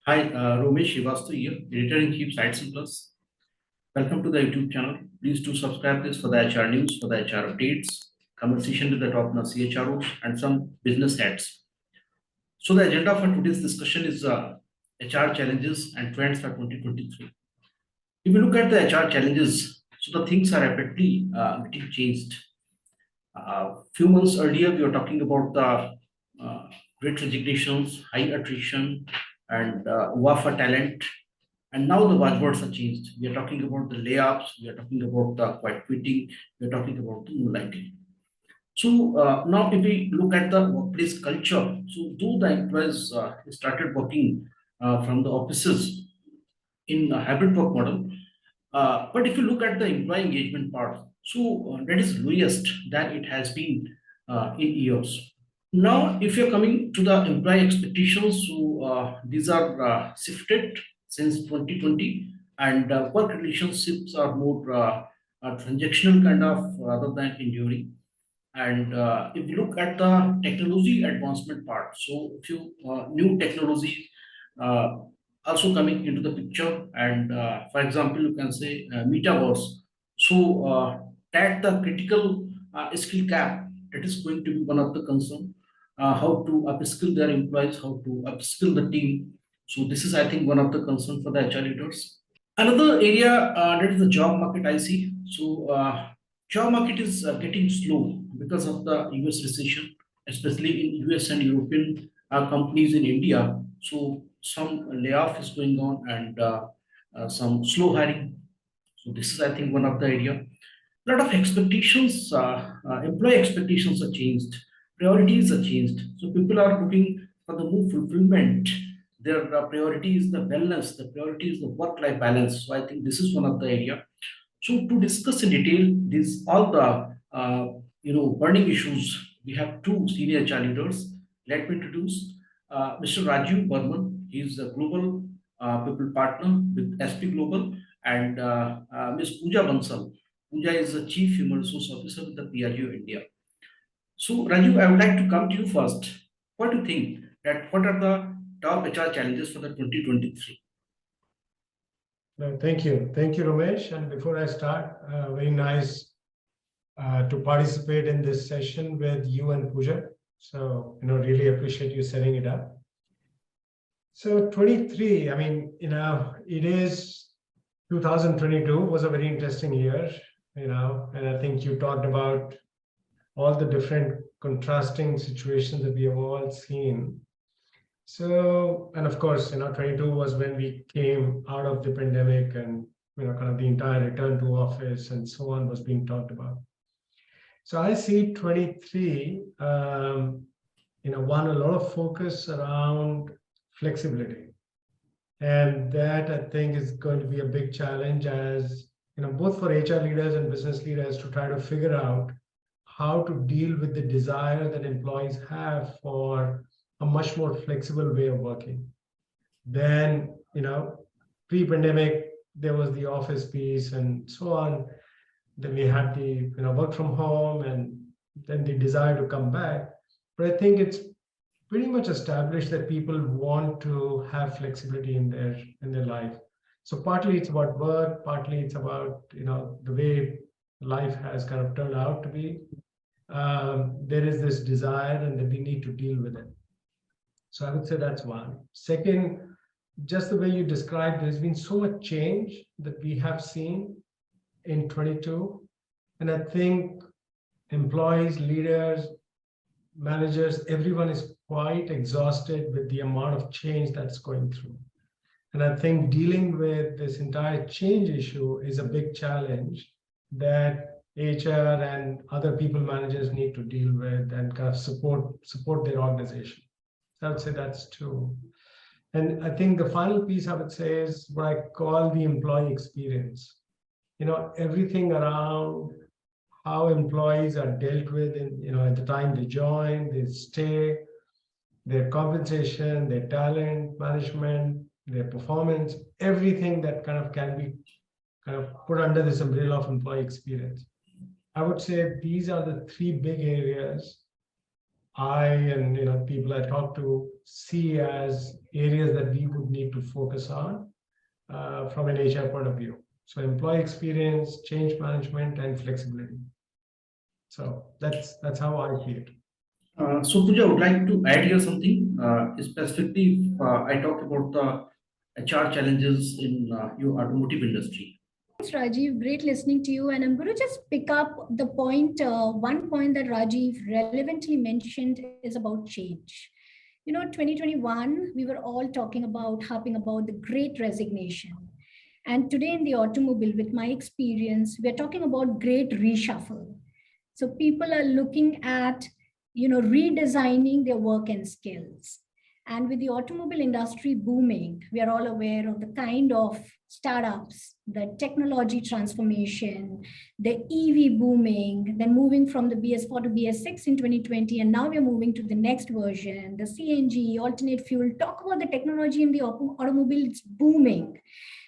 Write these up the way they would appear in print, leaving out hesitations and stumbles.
Hi, Romesh Shivastu here, Editor-in-Chief SightsIn Plus. Welcome to the YouTube channel. Please do subscribe this for the HR news, for the HR updates, conversation with the top-notch CHROs, and some business heads. So the agenda for today's discussion is HR challenges and trends for 2023. If you look at the HR challenges, so the things are rapidly getting changed. Few months earlier, we were talking about the great resignations, high attrition, and war for talent. And now the buzzwords are changed. We are talking about the layoffs, we are talking about the quiet quitting, we are talking about the moonlighting. So now if we look at the workplace culture, so though the employees started working from the offices in a hybrid work model, but if you look at the employee engagement part, so that is lowest than it has been in years. Now, if you're coming to the employee expectations, so these are shifted since 2020, and work relationships are more transactional kind of rather than enduring. And if you look at the technology advancement part, so a few new technology uh, also coming into the picture, and for example, you can say metaverse. So that the critical skill gap that is going to be one of the concern. How to upskill their employees, how to upskill the team. So this is, I think, one of the concern for the HR leaders. Another area that is the job market I see. So job market is getting slow because of the US recession, especially in US and European companies in India. So some layoff is going on and some slow hiring. So this is, I think, one of the area. A lot of expectations, employee expectations are changed, priorities are changed. So people are looking for the more fulfillment. Their priority is the wellness, the priority is the work-life balance. So I think this is one of the area. So to discuss in detail these all the burning issues, we have two senior HR leaders. Let me introduce Mr. Rajiv Burman. He is a global people partner with SP Global, and Ms. Pooja Bansal. Pooja is the Chief Human Resource Officer with the PRGO India. So, Raju, I would like to come to you first. What do you think that what are the top HR challenges for the 2023? No, thank you. Thank you, Ramesh. And before I start, very nice to participate in this session with you and Pooja. So, really appreciate you setting it up. So 23, I mean, it is 2022 was a very interesting year, and I think you talked about all the different contrasting situations that we have all seen. So, and of course, 22 was when we came out of the pandemic and, kind of the entire return to office and so on was being talked about. So I see 23, one, a lot of focus around flexibility. And that I think is going to be a big challenge as, both for HR leaders and business leaders to try to figure out how to deal with the desire that employees have for a much more flexible way of working. Then, pre-pandemic, there was the office piece and so on. Then we had the, work from home and then the desire to come back. But I think it's pretty much established that people want to have flexibility in their life. So partly it's about work, partly it's about, the way life has kind of turned out to be. There is this desire and that we need to deal with it. So I would say that's one. Second, just the way you described, there's been so much change that we have seen in 22. And I think employees, leaders, managers, everyone is quite exhausted with the amount of change that's going through. And I think dealing with this entire change issue is a big challenge that HR and other people managers need to deal with and kind of support their organization. So I would say that's two. And I think the final piece I would say is what I call the employee experience. Everything around how employees are dealt with at the time they join, they stay, their compensation, their talent management, their performance, everything that kind of can be kind of put under this umbrella of employee experience. I would say these are the three big areas I and people I talk to see as areas that we would need to focus on from an HR point of view. So employee experience, change management, and flexibility. So that's how I see it. So Pooja, I would like to add here something. Specifically, I talk about the HR challenges in your automotive industry. Thanks, Rajiv. Great listening to you. And I'm going to just pick up the point, one point that Rajiv relevantly mentioned is about change. 2021, we were all talking about, harping about the great resignation. And today in the automobile, with my experience, we're talking about great reshuffle. So people are looking at, redesigning their work and skills. And with the automobile industry booming, we are all aware of the kind of startups, the technology transformation, the EV booming, then moving from the BS4 to BS6 in 2020, and now we're moving to the next version, the CNG, alternate fuel. Talk about the technology in the automobile, it's booming.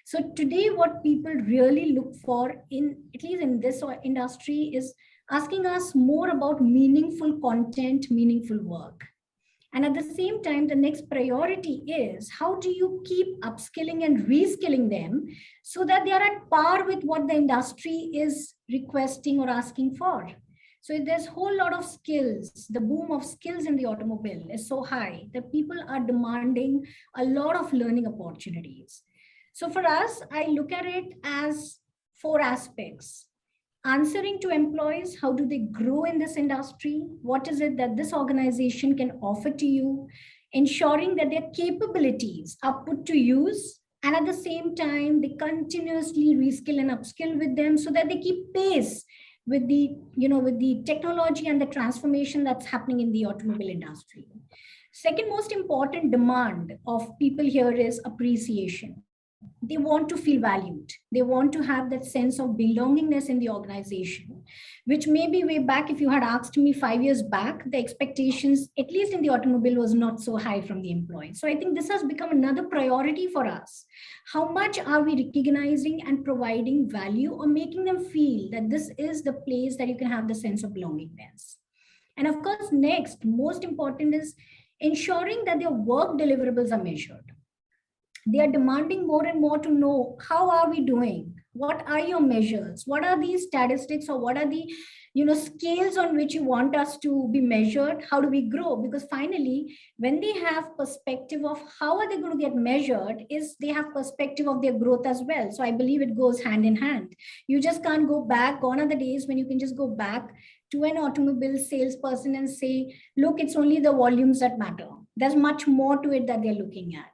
So today, what people really look for, at least in this industry, is asking us more about meaningful content, meaningful work. And at the same time, the next priority is how do you keep upskilling and reskilling them so that they are at par with what the industry is requesting or asking for. So there's a whole lot of skills. The boom of skills in the automobile is so high that people are demanding a lot of learning opportunities. So for us, I look at it as 4 aspects. Answering to employees, how do they grow in this industry? What is it that this organization can offer to you? Ensuring that their capabilities are put to use, and at the same time, they continuously reskill and upskill with them so that they keep pace with the technology and the transformation that's happening in the automobile industry. Second most important demand of people here is appreciation. They want to feel valued. They want to have that sense of belongingness in the organization, which maybe way back, if you had asked me 5 years back, the expectations, at least in the automobile, was not so high from the employees. So I think this has become another priority for us. How much are we recognizing and providing value or making them feel that this is the place that you can have the sense of belongingness? And of course, next, most important is ensuring that their work deliverables are measured. They are demanding more and more to know, how are we doing? What are your measures? What are these statistics, or what are the scales on which you want us to be measured? How do we grow? Because finally, when they have perspective of how are they going to get measured, is they have perspective of their growth as well. So I believe it goes hand in hand. You just can't go back. Gone are the days when you can just go back to an automobile salesperson and say, look, it's only the volumes that matter. There's much more to it that they're looking at.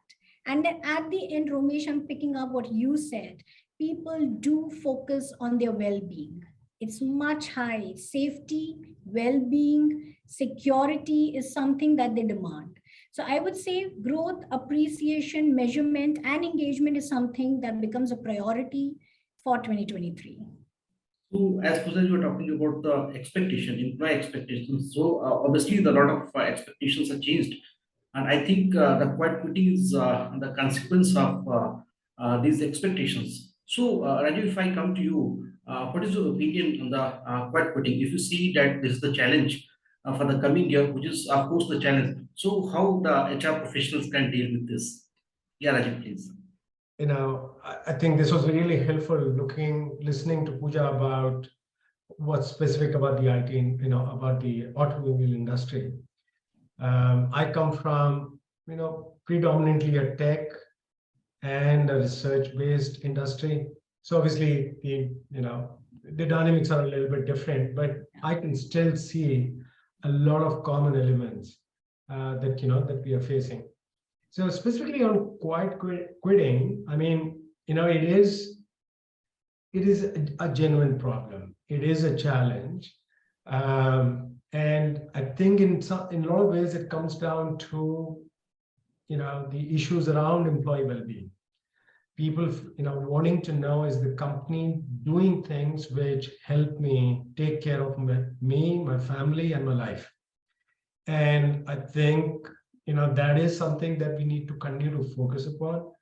And then at the end, Ramesh, I'm picking up what you said. People do focus on their well-being. It's much high. Safety, well-being, security is something that they demand. So I would say growth, appreciation, measurement, and engagement is something that becomes a priority for 2023. So as Pooja, you were talking about the expectation, employee expectations. So obviously, a lot of expectations have changed. And I think the quiet quitting is the consequence of these expectations. So, Rajiv, if I come to you, what is your opinion on the quiet quitting? If you see that this is the challenge for the coming year, which is, of course, the challenge. So, how the HR professionals can deal with this? Yeah, Rajiv, please. I think this was really helpful listening to Pooja about what's specific about the IT, about the automobile industry. I come from, predominantly a tech and a research-based industry. So obviously, the dynamics are a little bit different, but I can still see a lot of common elements that we are facing. So specifically on quiet quitting, I mean, it is a genuine problem. It is a challenge. And I think in a lot of ways, it comes down to, the issues around employee well-being. People, wanting to know, is the company doing things which help me take care of me, my family, and my life? And I think, that is something that we need to continue to focus upon.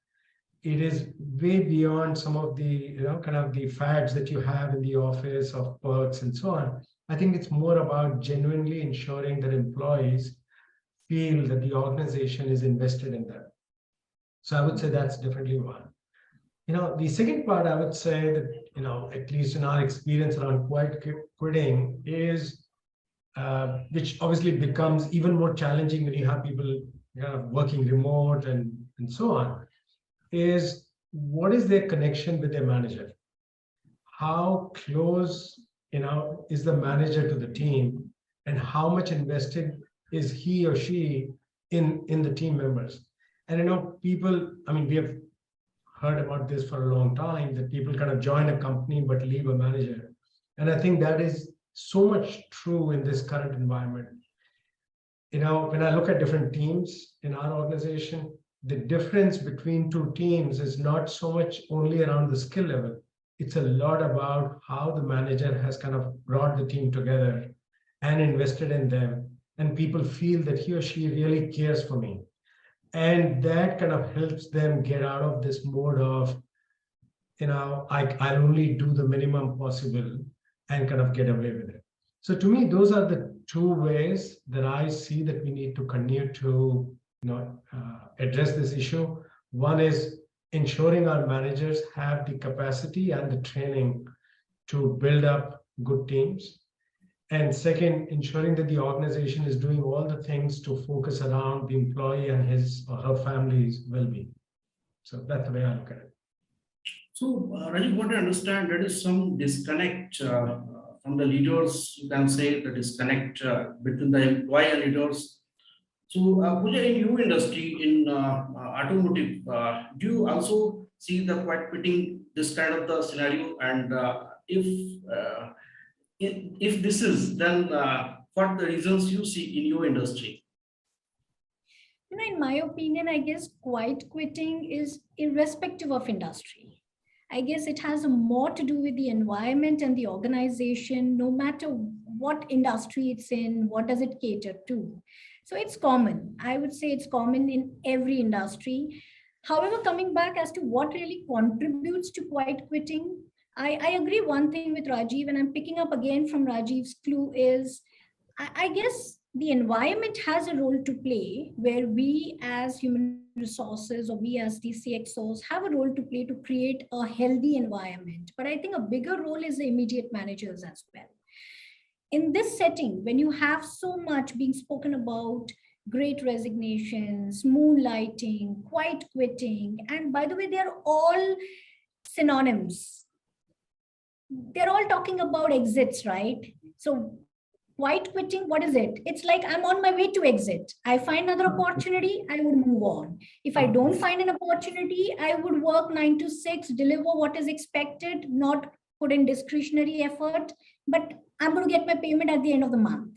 It is way beyond some of the, kind of the fads that you have in the office of perks and so on. I think it's more about genuinely ensuring that employees feel that the organization is invested in them. So I would say that's definitely one. The second part I would say that, at least in our experience around quiet quitting is, which obviously becomes even more challenging when you have people working remote and so on, is what is their connection with their manager? How close, is the manager to the team, and how much invested is he or she in the team members? And people, we have heard about this for a long time, that people kind of join a company but leave a manager. And I think that is so much true in this current environment. When I look at different teams in our organization, the difference between two teams is not so much only around the skill level. It's a lot about how the manager has kind of brought the team together and invested in them. And people feel that he or she really cares for me. And that kind of helps them get out of this mode of, I'll only do the minimum possible and kind of get away with it. So to me, those are the two ways that I see that we need to continue to address this issue. One is ensuring our managers have the capacity and the training to build up good teams. And second, ensuring that the organization is doing all the things to focus around the employee and his or her family's well-being. So that's the way I look at it. So, Rajiv, what I understand, there is some disconnect from the leaders. You can say the disconnect between the employee and leaders. So, Pooja, in your industry, in automotive, do you also see the quiet quitting, this kind of the scenario? And if this is, then what the reasons you see in your industry? In my opinion, I guess quiet quitting is irrespective of industry. I guess it has more to do with the environment and the organization, no matter what industry it's in, what does it cater to. So it's common. I would say it's common in every industry. However, coming back as to what really contributes to quiet quitting, I agree one thing with Rajiv, and I'm picking up again from Rajiv's clue is, I guess the environment has a role to play where we as human resources or we as the CXOs have a role to play to create a healthy environment. But I think a bigger role is the immediate managers as well. In this setting, when you have so much being spoken about great resignations, moonlighting, quiet quitting, and by the way, they're all synonyms. They're all talking about exits, right? So quiet quitting, what is it? It's like I'm on my way to exit. I find another opportunity, I would move on. If I don't find an opportunity, I would work 9 to 6, deliver what is expected, not put in discretionary effort, but I'm going to get my payment at the end of the month.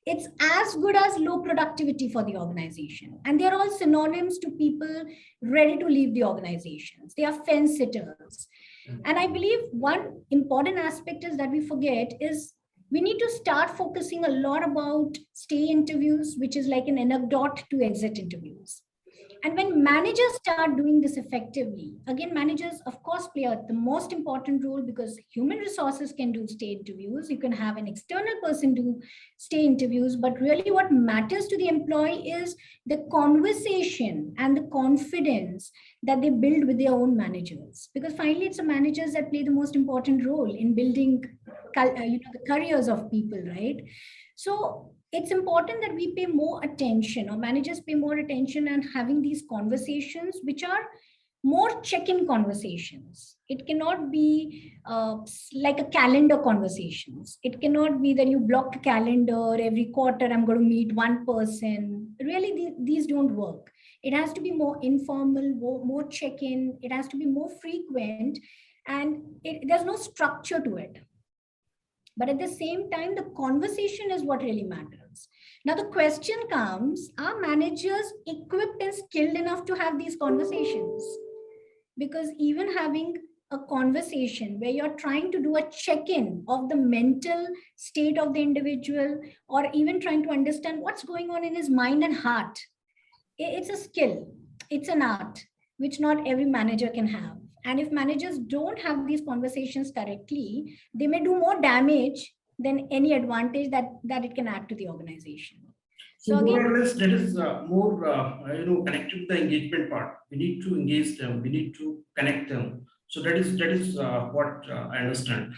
It's as good as low productivity for the organization. And they're all synonyms to people ready to leave the organizations. They are fence sitters. And I believe one important aspect is that we forget is we need to start focusing a lot about stay interviews, which is like an anecdote to exit interviews. And when managers start doing this effectively, again, managers, of course, play the most important role because human resources can do stay interviews. You can have an external person do stay interviews, but really what matters to the employee is the conversation and the confidence that they build with their own managers. Because finally, it's the managers that play the most important role in building the careers of people, right? So it's important that we pay more attention, or managers pay more attention and having these conversations, which are more check-in conversations. It cannot be like a calendar conversations. It cannot be that you block a calendar every quarter, I'm going to meet one person. Really, these don't work. It has to be more informal, more check-in. It has to be more frequent, and there's no structure to it. But at the same time, the conversation is what really matters. Now, the question comes, are managers equipped and skilled enough to have these conversations? Because even having a conversation where you're trying to do a check-in of the mental state of the individual, or even trying to understand what's going on in his mind and heart, it's a skill, it's an art, which not every manager can have. And if managers don't have these conversations correctly, they may do more damage than any advantage that it can add to the organization. So more again, or less, that is more connected to the engagement part. We need to engage them. We need to connect them. So that is what I understand.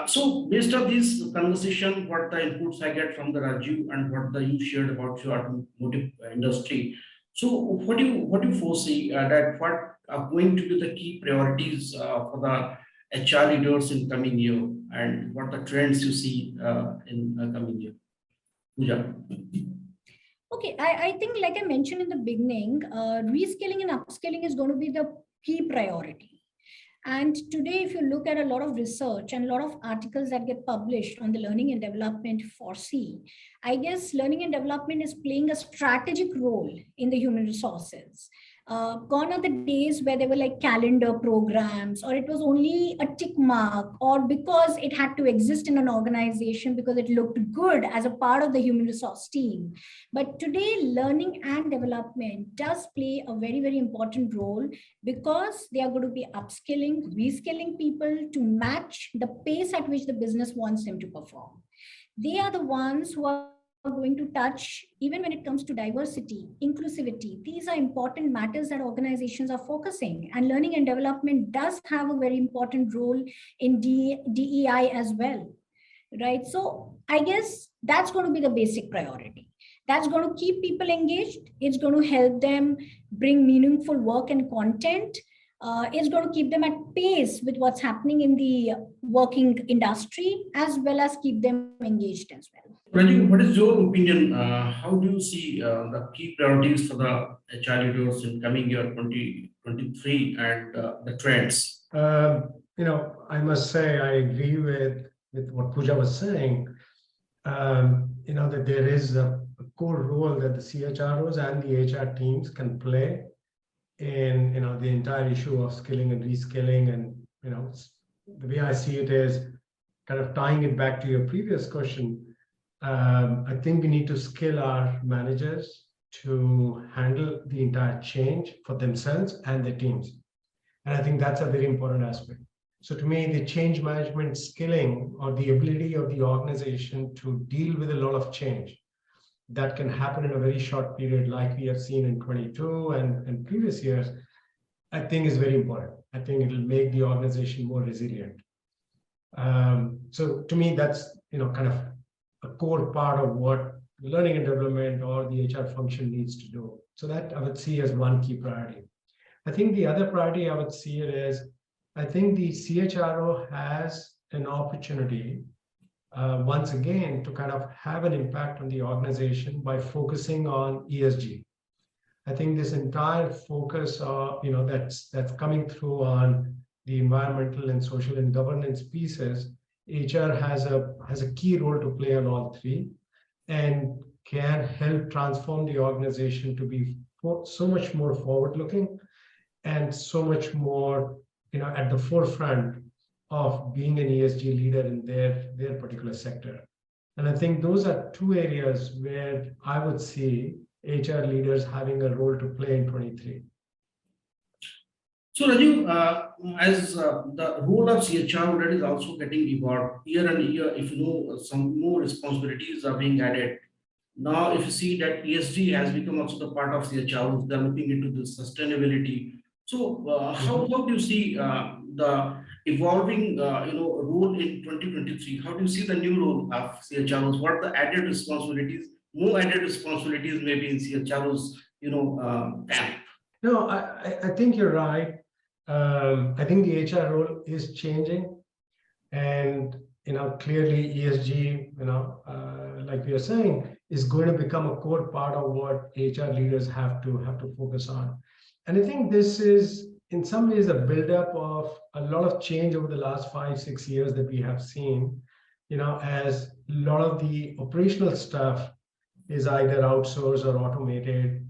So based on this conversation, what the inputs I get from the Raju and what the you shared about your automotive industry. So what do you foresee that what are going to be the key priorities for the HR leaders in coming year, and what the trends you see in coming year? Pooja. okay, I think like I mentioned in the beginning, reskilling and upskilling is going to be the key priority. And today, if you look at a lot of research and a lot of articles that get published on the learning and development foresee, I guess learning and development is playing a strategic role in the human resources. Gone are the days where they were like calendar programs, or it was only a tick mark, or because it had to exist in an organization because it looked good as a part of the human resource team. But today, learning and development does play a very, very important role because they are going to be upskilling, reskilling people to match the pace at which the business wants them to perform. They are the ones who are going to touch, even when it comes to diversity, inclusivity. These are important matters that organizations are focusing, and learning and development does have a very important role in DEI as well, right? So I guess that's going to be the basic priority. That's going to keep people engaged. It's going to help them bring meaningful work and content. It's going to keep them at pace with what's happening in the working industry, as well as keep them engaged as well. Raju, what is your opinion? How do you see the key priorities for the HR leaders in coming year 2023 and the trends? I must say I agree with what Pooja was saying. That there is a core role that the CHROs and the HR teams can play in the entire issue of skilling and reskilling. And the way I see it is kind of tying it back to your previous question. I think we need to skill our managers to handle the entire change for themselves and their teams. And I think that's a very important aspect. So to me, the change management skilling, or the ability of the organization to deal with a lot of change that can happen in a very short period, like we have seen in 22 and previous years, I think is very important. I think it'll make the organization more resilient. So to me, that's kind of a core part of what learning and development or the HR function needs to do. So that I would see as one key priority. I think the other priority I would see it is, I think the CHRO has an opportunity once again to kind of have an impact on the organization by focusing on ESG. I think this entire focus that's coming through on the environmental and social and governance pieces, HR has a key role to play on all three, and can help transform the organization to be so much more forward-looking and so much more at the forefront of being an ESG leader in their particular sector. And I think those are two areas where I would see HR leaders having a role to play in 23. So Raju, as the role of CHR that is also getting evolved year and year, if some more responsibilities are being added. Now, if you see that ESG has become also the part of CHR, they're looking into the sustainability. So how do you see the evolving role in 2023? How do you see the new role of CHROs? What are the added responsibilities? More added responsibilities maybe in CHROs, camp. No, I think you're right. I think the HR role is changing, and clearly ESG, like we are saying, is going to become a core part of what HR leaders have to focus on. And I think this is in some ways a buildup of a lot of change over the last 5-6 years that we have seen, as a lot of the operational stuff is either outsourced or automated.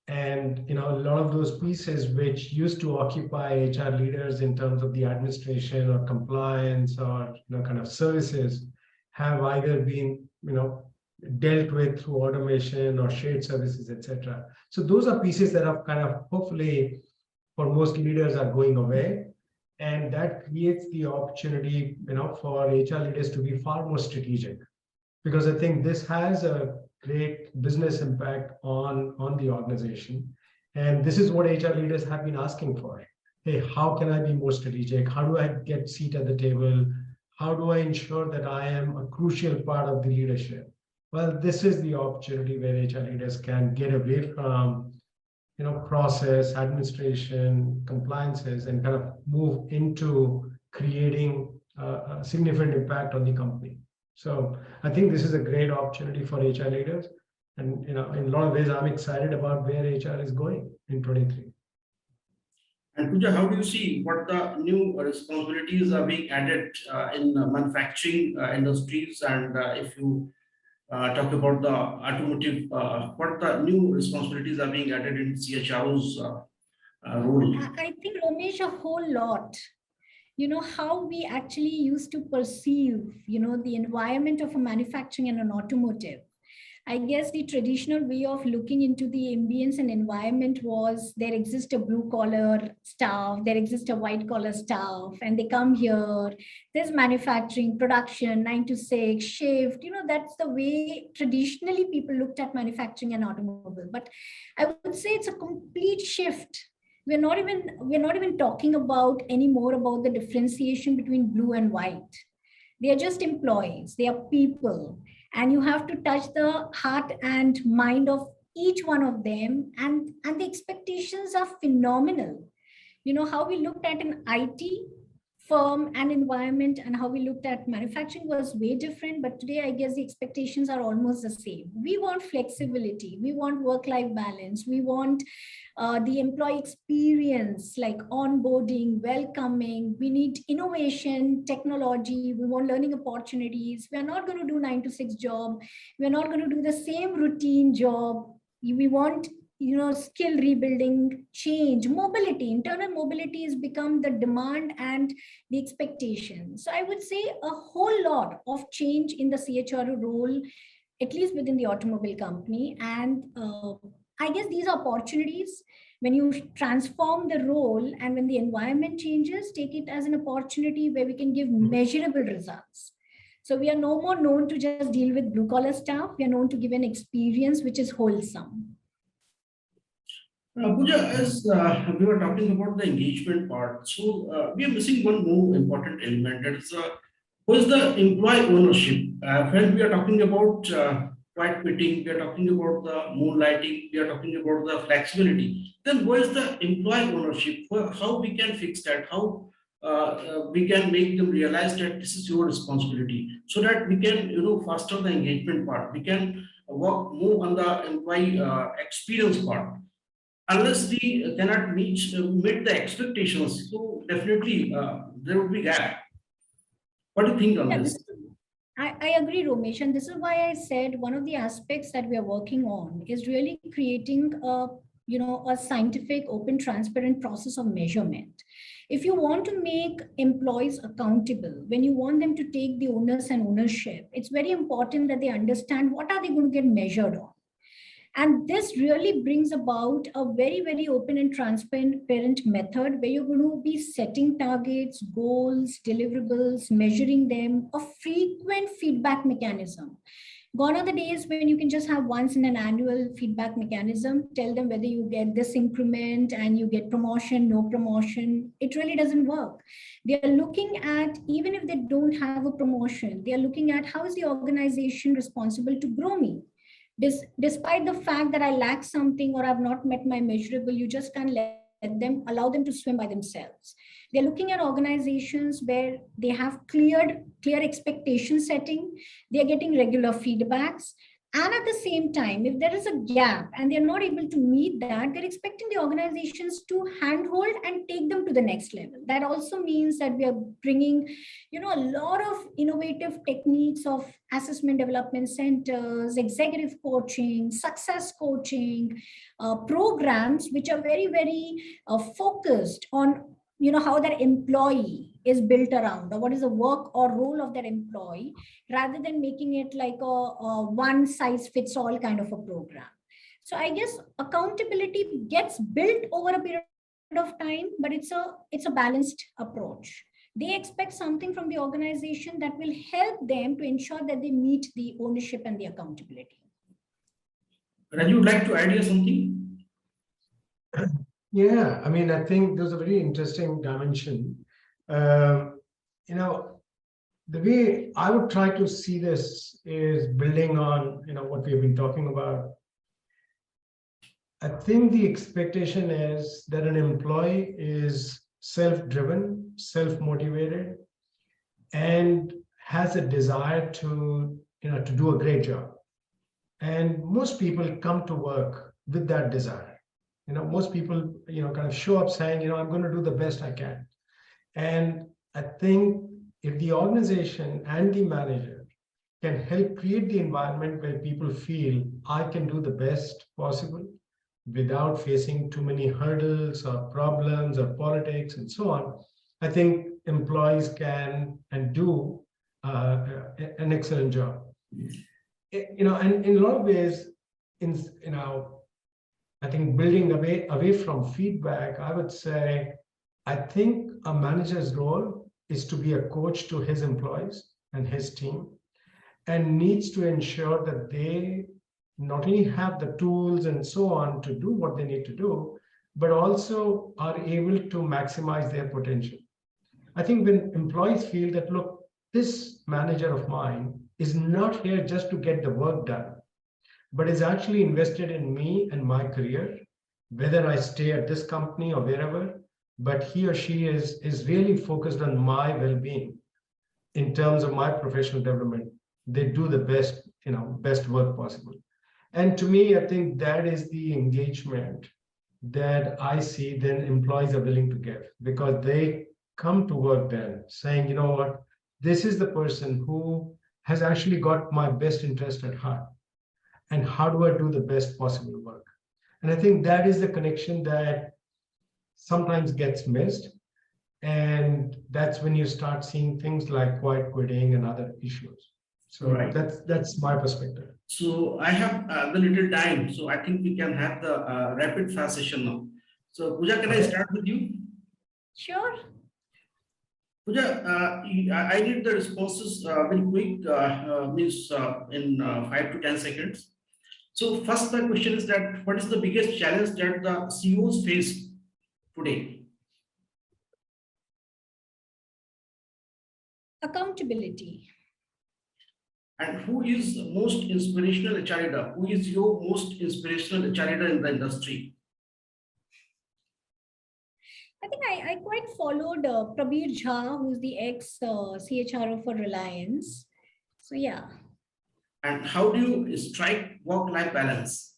And a lot of those pieces which used to occupy HR leaders in terms of the administration or compliance or kind of services have either been dealt with through automation or shared services, etc. So those are pieces that are kind of hopefully for most leaders are going away, and that creates the opportunity for HR leaders to be far more strategic, because I think this has a great business impact on the organization. And this is what HR leaders have been asking for. Hey, how can I be more strategic? How do I get seat at the table? How do I ensure that I am a crucial part of the leadership? Well, this is the opportunity where HR leaders can get away from process, administration, compliances, and kind of move into creating a significant impact on the company. So I think this is a great opportunity for HR leaders. And in a lot of ways, I'm excited about where HR is going in 23. And Pooja, how do you see what the new responsibilities are being added in manufacturing industries? And if you talk about the automotive, what the new responsibilities are being added in CHRO's role? I think, Ramesh, a whole lot. How we actually used to perceive, the environment of a manufacturing and an automotive. I guess the traditional way of looking into the ambience and environment was there exists a blue collar staff, there exists a white collar staff, and they come here. There's manufacturing, production, 9 to 6, shift. That's the way traditionally people looked at manufacturing and automobile. But I would say it's a complete shift. We're not even talking about anymore about the differentiation between blue and white. They are just employees, they are people, and you have to touch the heart and mind of each one of them, and the expectations are phenomenal. How we looked at an IT firm and environment and how we looked at manufacturing was way different, but today I guess the expectations are almost the same. We want flexibility, we want work-life balance, we want the employee experience like onboarding, welcoming, we need innovation, technology, we want learning opportunities. We are not going to do 9 to 6 job, we are not going to do the same routine job. We want skill rebuilding, change, mobility. Internal mobility has become the demand and the expectation. So I would say a whole lot of change in the CHRO role, at least within the automobile company. And I guess these are opportunities. When you transform the role and when the environment changes, take it as an opportunity where we can give measurable results. So we are no more known to just deal with blue collar staff. We are known to give an experience which is wholesome. Pooja, as we were talking about the engagement part, so we are missing one more important element. That is, what is the employee ownership? When we are talking about quiet quitting, we are talking about the moonlighting, we are talking about the flexibility. Then what is the employee ownership? How we can fix that? How we can make them realize that this is your responsibility, so that we can foster the engagement part. We can work more on the employee experience part. Unless we cannot meet the expectations, so definitely there will be gap. What do you think on Yeah, this? I agree, Romesh, and this is why I said one of the aspects that we are working on is really creating a scientific, open, transparent process of measurement. If you want to make employees accountable, when you want them to take the onus and ownership, it's very important that they understand what are they going to get measured on. And this really brings about a very, very open and transparent method where you're going to be setting targets, goals, deliverables, measuring them, a frequent feedback mechanism. Gone are the days when you can just have once in an annual feedback mechanism, tell them whether you get this increment and you get promotion, no promotion. It really doesn't work. They are looking at, even if they don't have a promotion, they are looking at how is the organization responsible to grow me. Despite the fact that I lack something or I've not met my measurable, you just can't allow them to swim by themselves. They're looking at organizations where they have clear expectation setting, they're getting regular feedbacks. And at the same time, if there is a gap and they're not able to meet that, they're expecting the organizations to handhold and take them to the next level. That also means that we are bringing, a lot of innovative techniques of assessment development centers, executive coaching, success coaching, programs, which are very, very focused on, how that employee is built around, or what is the work or role of that employee, rather than making it like a one size fits all kind of a program. So I guess accountability gets built over a period of time, but it's a balanced approach. They expect something from the organization that will help them to ensure that they meet the ownership and the accountability. Raju, would like to add here something? Yeah, I mean, I think there's a very interesting dimension. You know, the way I would try to see this is building on, what we've been talking about. I think the expectation is that an employee is self-driven, self-motivated, and has a desire to, to do a great job. And most people come to work with that desire. Most people, kind of show up saying, I'm going to do the best I can. And I think if the organization and the manager can help create the environment where people feel I can do the best possible without facing too many hurdles or problems or politics and so on, I think employees can and do an excellent job. And in a lot of ways, I think building away from feedback, I would say, I think a manager's role is to be a coach to his employees and his team, and needs to ensure that they not only have the tools and so on to do what they need to do, but also are able to maximize their potential. I think when employees feel that, look, this manager of mine is not here just to get the work done, but is actually invested in me and my career, whether I stay at this company or wherever, but he or she is really focused on my well-being in terms of my professional development. They do the best work possible. And to me, I think that is the engagement that I see then employees are willing to give, because they come to work then saying, you know what, this is the person who has actually got my best interest at heart. And how do I do the best possible work? And I think that is the connection that sometimes gets missed. And that's when you start seeing things like quiet quitting and other issues. So Right. that's my perspective. So I have the little time, so I think we can have the rapid fire session now. So Pooja, can I Okay. start with you? Sure. Pooja, I need the responses very quick, means in 5 to 10 seconds. So first, my question is that what is the biggest challenge that the CEOs face today? Accountability. And who is most inspirational HR leader? Who is your most inspirational HR leader in the industry? I think I quite followed Prabir Jha, who's the ex CHRO for Reliance. So yeah. And how do you strike work-life balance?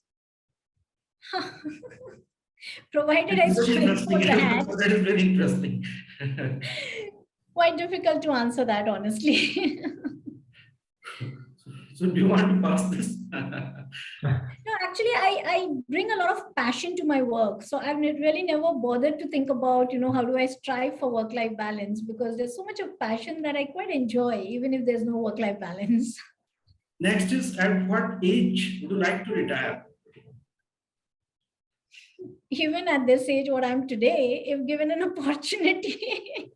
Provided I strike for that. That is very interesting. Quite difficult to answer that, honestly. So do you want to pass this? No, actually, I bring a lot of passion to my work. So I've really never bothered to think about, how do I strive for work-life balance, because there's so much of passion that I quite enjoy, even if there's no work-life balance. Next is, at what age would you like to retire? Even at this age, what I'm today, if given an opportunity,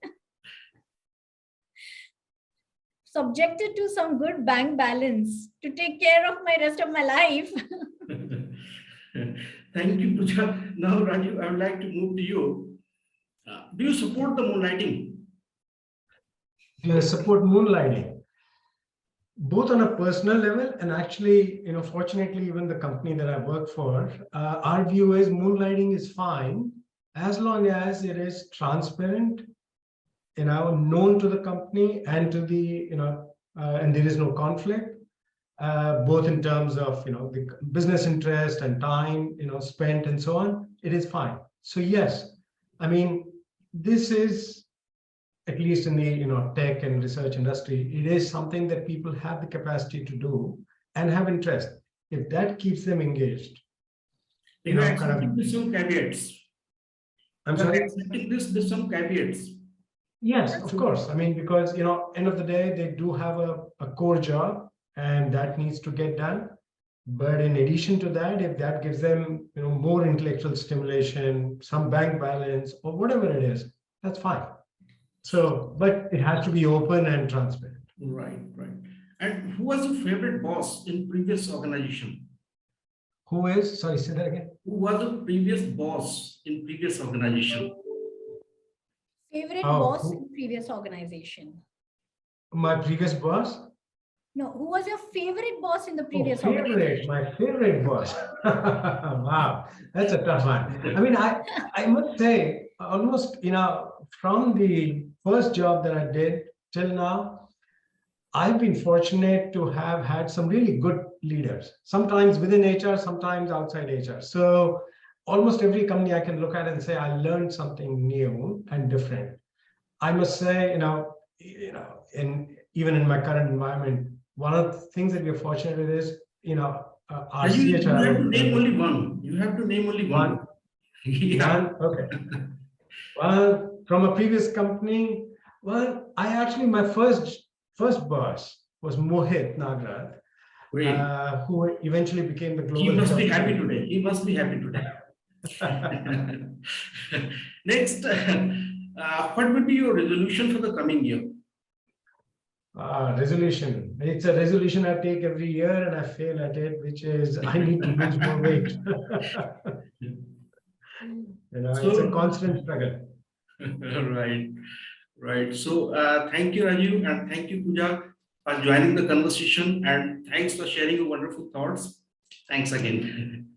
subjected to some good bank balance to take care of my rest of my life. Thank you, Pooja. Now, Raju, I would like to move to you. Do you support the moonlighting? Do I support moonlighting? Both on a personal level and actually, fortunately, even the company that I work for, our view is moonlighting is fine as long as it is transparent, known to the company and to the, and there is no conflict, both in terms of, the business interest and time, spent and so on, it is fine. So yes, I mean, this is, at least in the tech and research industry, it is something that people have the capacity to do and have interest. If that keeps them engaged, You know, accepting with some caveats. I'm sorry. Accepting this with some caveats. Yes, of course. I mean, because end of the day, they do have a core job, and that needs to get done. But in addition to that, if that gives them more intellectual stimulation, some bank balance, or whatever it is, that's fine. So, but it has to be open and transparent. Right, right. And who was your favorite boss in previous organization? Who is? Sorry, say that again. Who was the previous boss in previous organization? Favorite Oh, boss who- in previous organization? My previous boss? No, who was your favorite boss in the Oh, previous favorite, organization? my favorite boss. Wow, that's a tough one. I mean, I must say, almost, from the first job that I did till now, I've been fortunate to have had some really good leaders, sometimes within HR, sometimes outside HR. So almost every company I can look at and say, I learned something new and different. I must say, even in my current environment, one of the things that we're fortunate with is, our You CHR. have to name only one. You have to name only one. One, Yeah. okay. Well, from a previous company, my first boss was Mohit Nagraj, Great. who eventually became the He global must head be of happy sales. today. He must be happy today. Next, what would be your resolution for the coming year? Resolution. It's a resolution I take every year and I fail at it, which is I need to lose more weight. It's a constant struggle. Right, right. So, thank you, Rajiv, and thank you, Pooja, for joining the conversation, and thanks for sharing your wonderful thoughts. Thanks again.